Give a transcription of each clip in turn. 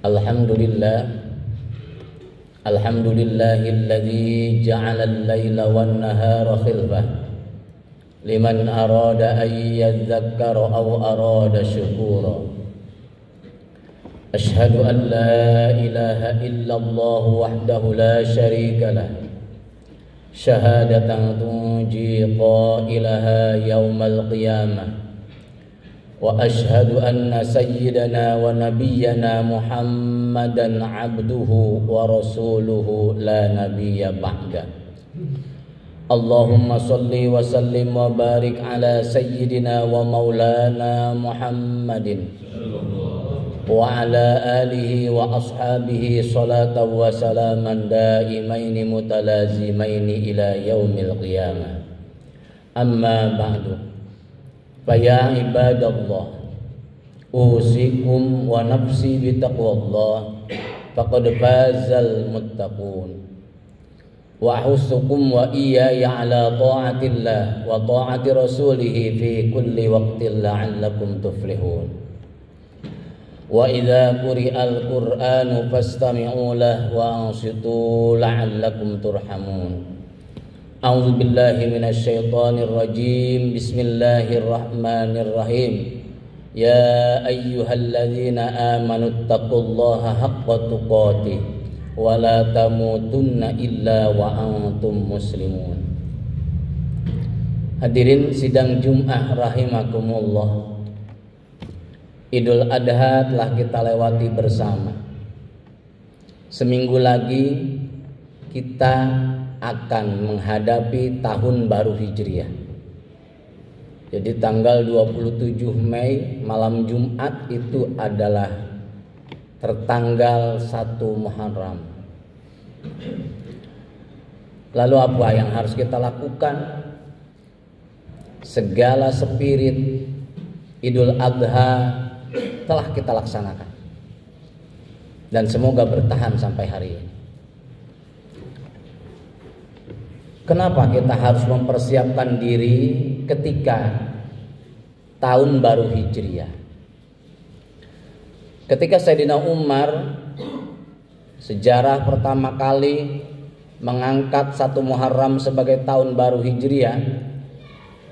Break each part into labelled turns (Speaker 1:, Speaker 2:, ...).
Speaker 1: Alhamdulillah, alhamdulillahilladzi ja'ala al-laila wan-nahara khilfah liman arada an yadhakkara aw arada syukura. Ashhadu an la ilaha illallah wahdahu la syarika lah, syahadatan tunji qailaha yaumal qiyamah. Wa ashhadu anna sayyidana wa nabiyyana Muhammadan abduhu wa rasuluhu la nabiyya ba'da. Allahumma salli wa sallim wa barik ala sayyidina wa maulana Muhammadin wa ala alihi wa ashabihi salatan wa salaman daimaini mutalazimaini ila yaumil qiyamah. Amma ba'du, faya ibadallah, usikum wa nafsi bitaqwallah, faqad fazal muttaqun. Wa ahussukum wa iyaya ala ta'atillah wa ta'ati rasulih fi kulli waqtin la'allakum tuflihun. Wa idza quri'al qur'anu fastami'u lahu wa ansitu la'allakum turhamun. A'udzu billahi minasy syaithanir rajim. Bismillahirrahmanirrahim. Ya ayyuhalladzina amanu taqullaha haqqa tuqatih wa la tamutunna illa wa antum muslimun. Hadirin sidang Jumat rahimakumullah. Idul Adha telah kita lewati bersama. Seminggu lagi kita akan menghadapi tahun baru Hijriah. Jadi tanggal 27 Mei malam Jumat itu adalah tertanggal 1 Muharram. Lalu apa yang harus kita lakukan? Segala spirit Idul Adha telah kita laksanakan dan semoga bertahan sampai hari ini. Kenapa kita harus mempersiapkan diri ketika tahun baru Hijriah? Ketika Sayyidina Umar sejarah pertama kali mengangkat 1 Muharram sebagai tahun baru Hijriah,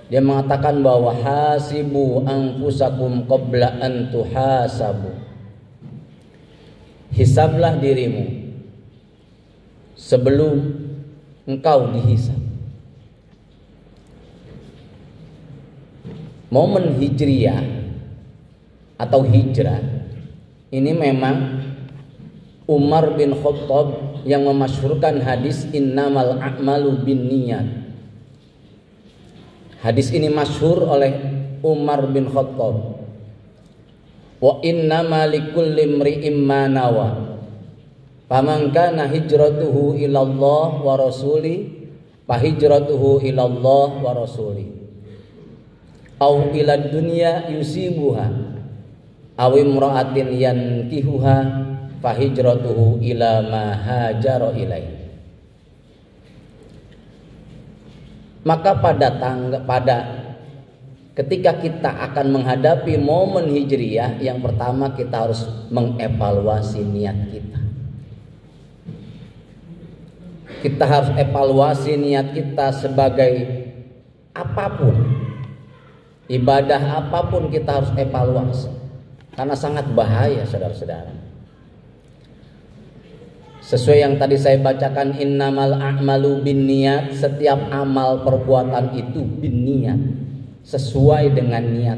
Speaker 1: dia mengatakan bahwa hasibu anfusakum qabla an tuhasabu. Hisablah dirimu sebelum engkau dihisab. Momen Hijriah atau hijrah ini memang Umar bin Khattab yang memasyhurkan hadis innamal a'malu binniyat. Hadis ini masyhur oleh Umar bin Khattab. Wa innama likulli imri'in ma nawa. Faman kana hijratuhu ila Allah wa rasuli fa hijratuhu ila Allah wa rasuli. Aw ila dunya yusibuha aw imra'atin yankihuha fa hijratuhu ila ma hajara ilaihi. Maka ketika kita akan menghadapi momen Hijriah, yang pertama kita harus mengevaluasi niat kita. Kita harus evaluasi niat kita sebagai apapun, ibadah apapun kita harus evaluasi, karena sangat bahaya saudara-saudara. Sesuai yang tadi saya bacakan, innamal a'malu binniyat, setiap amal perbuatan itu binniyat, sesuai dengan niat.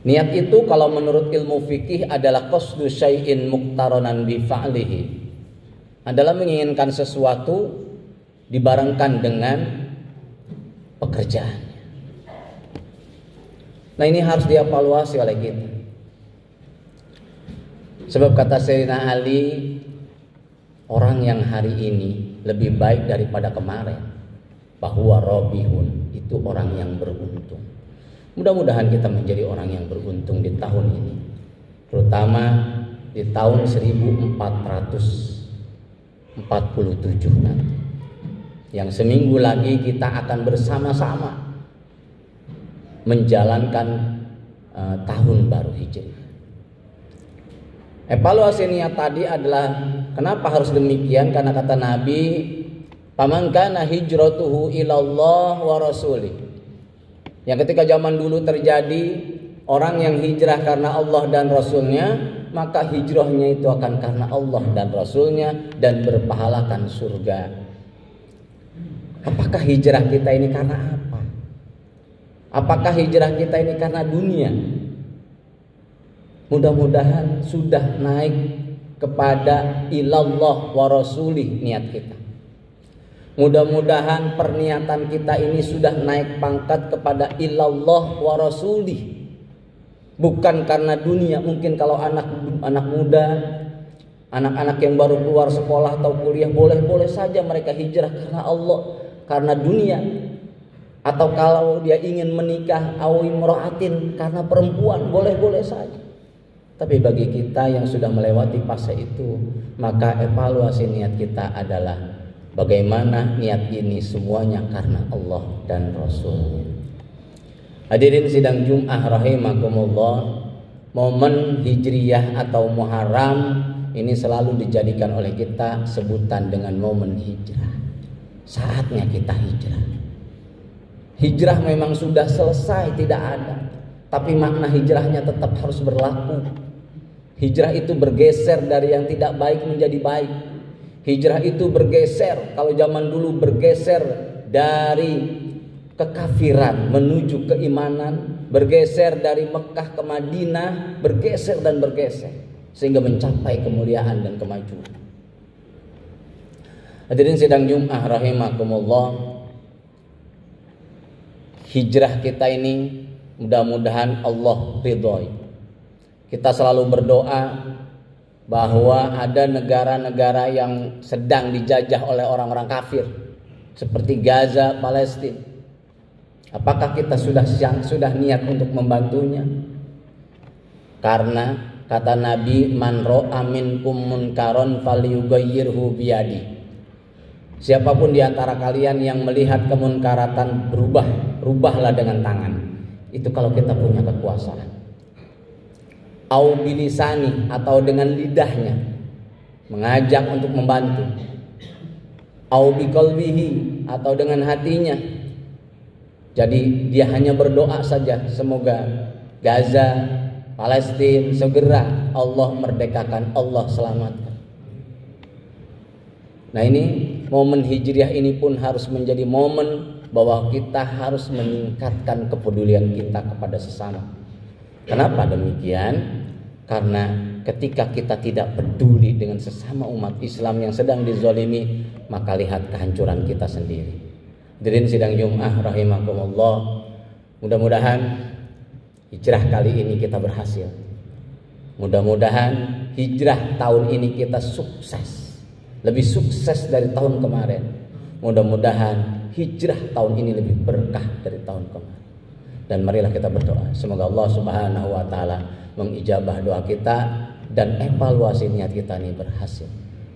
Speaker 1: Niat itu kalau menurut ilmu fikih adalah qasdu syai'in muqtaranan bi fa'lihi, adalah menginginkan sesuatu dibarengkan dengan pekerjaannya. Nah, ini harus dievaluasi oleh kita. Sebab kata Sayyidina Ali, orang yang hari ini lebih baik daripada kemarin, bahwa robihun, itu orang yang beruntung. Mudah-mudahan kita menjadi orang yang beruntung di tahun ini, terutama di tahun 1447 nanti, yang seminggu lagi kita akan bersama-sama menjalankan tahun baru Hijriah. Evaluasi niat tadi adalah kenapa harus demikian? Karena kata Nabi, "Faman kana hijratuhu ilallah wa rasulih." Yang ketika zaman dulu terjadi orang yang hijrah karena Allah dan Rasulnya, maka hijrahnya itu akan karena Allah dan Rasulnya dan berpahalakan surga. Apakah hijrah kita ini karena apa? Apakah hijrah kita ini karena dunia? Mudah-mudahan sudah naik kepada ilallah wa rasulih niat kita. Mudah-mudahan perniatan kita ini sudah naik pangkat kepada ilallah wa rasulih. Bukan karena dunia. Mungkin kalau anak muda, anak-anak yang baru keluar sekolah atau kuliah, boleh-boleh saja mereka hijrah karena Allah, karena dunia. Atau kalau dia ingin menikah awi muraatin karena perempuan, boleh-boleh saja. Tapi bagi kita yang sudah melewati fase itu, maka evaluasi niat kita adalah bagaimana niat ini semuanya karena Allah dan Rasulnya. Hadirin sidang Jum'ah rahimakumullah, momen Hijriyah atau Muharram ini selalu dijadikan oleh kita sebutan dengan momen hijrah. Saatnya kita hijrah. Hijrah memang sudah selesai, tidak ada, tapi makna hijrahnya tetap harus berlaku. Hijrah itu bergeser dari yang tidak baik menjadi baik. Hijrah itu bergeser, kalau zaman dulu bergeser dari kekafiran menuju keimanan, bergeser dari Mekah ke Madinah, bergeser dan bergeser sehingga mencapai kemuliaan dan kemajuan. Hadirin sidang Jum'ah rahimakumullah, hijrah kita ini mudah-mudahan Allah ridhoi. Kita selalu berdoa bahwa ada negara-negara yang sedang dijajah oleh orang-orang kafir seperti Gaza, Palestina. Apakah kita sudah niat untuk membantunya? Karena kata Nabi, "Man ra'a minkum munkaron falyughayyirhu biyadi." Siapapun di antara kalian yang melihat kemunkaratan, rubahlah dengan tangan. Itu kalau kita punya kekuasaan. Au bilisani, atau dengan lidahnya mengajak untuk membantu. Au biqalbihi, atau dengan hatinya. Jadi dia hanya berdoa saja, semoga Gaza, Palestina segera Allah merdekakan, Allah selamatkan. Nah, ini momen hijriah ini pun harus menjadi momen bahwa kita harus meningkatkan kepedulian kita kepada sesama. Kenapa demikian? Karena ketika kita tidak peduli dengan sesama umat Islam yang sedang dizalimi, maka lihat kehancuran kita sendiri. Hadirin sidang Jum'ah rahimakumullah, mudah-mudahan hijrah kali ini kita berhasil. Mudah-mudahan hijrah tahun ini kita sukses, lebih sukses dari tahun kemarin. Mudah-mudahan hijrah tahun ini lebih berkah dari tahun kemarin. Dan marilah kita berdoa, semoga Allah Subhanahu wa taala mengijabah doa kita dan evaluasi niat kita ini berhasil.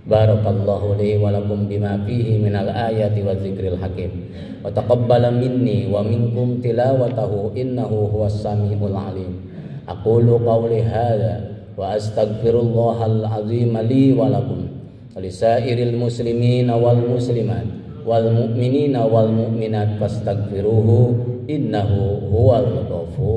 Speaker 1: Barakallahu li wa lakum bima fihi minal ayati wa dzikril hakim. Wa taqabbala minni wa minkum tilawatahu innahu huwas samiul alim. Aqulu qawli hadza wa astaghfirullahal azim li wa lakum wa lisairil muslimin wal muslimat wal mu'minina wal mu'minat fastaghfiruhu innahu huwal ghafur